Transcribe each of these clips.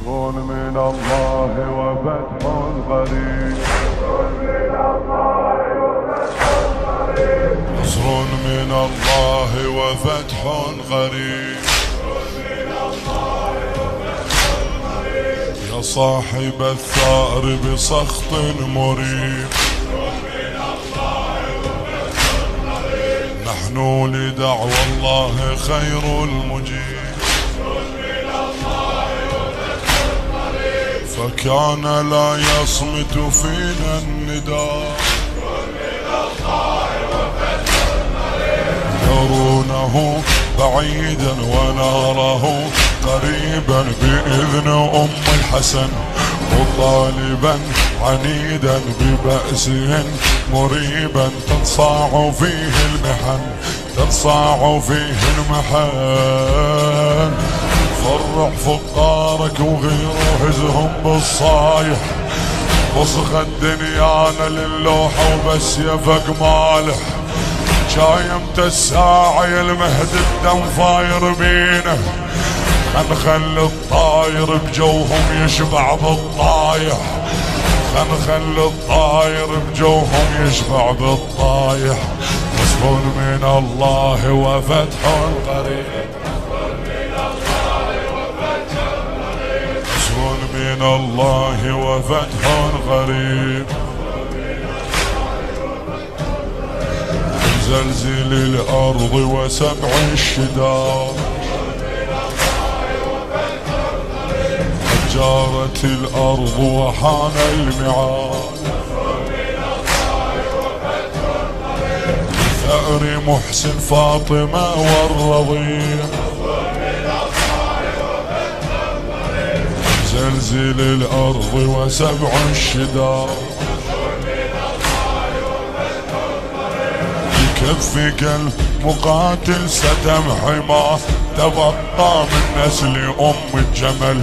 نصر من الله وفتح قريب. نصر من الله وفتح قريب. يا صاحب الثأر بسخط مريب، نحن لدعوى الله خير المجيب. فكان لا يصمت فينا النداء، يرونه بعيدا ونراه قريبا بإذن أم الحسن، مطالبا عنيدا ببأسه مريبا تنصاع فيه المحن، تنصاع فيه المحن. فرح فقارك وغير هزهم بالصايح، وسخ الدنيانا للوحة وبس يفق مالح. شايمت الساعة يا المهد الدم فاير بينه، خل الطاير بجوهم يشبع بالطايح، خل الطاير بجوهم يشبع بالطايح. نصر من الله وفتح قريب. نصر من الله وفتح قريب. زلزل الأرض وسبع الشداد، جارت الأرض وحان الميعاد. ثأر محسن فاطمة والرضيع، زلزل الأرض وسبع الشداد. بكفك المقاتل ستمحي ما تبقى من نسل أم الجمل.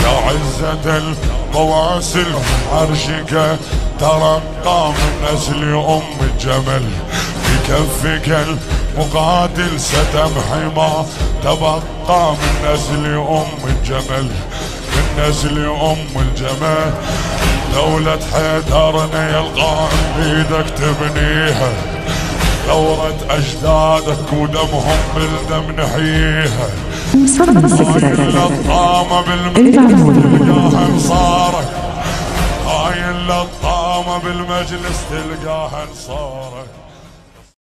يا عزة القواسل عرشك ترقى من نسل أم الجمل. بكفك المقاتل ستمحي ما تبقى من نسل أم الجمل، من نسل أم الجمل. دولة حيدرنا يلقى بيدك تبنيها، ثورة أجدادك ودمهم بالدم نحييها. هاي اللطامة بالمجلس تلقاها انصارك، هاي اللطامة بالمجلس تلقاها انصارك.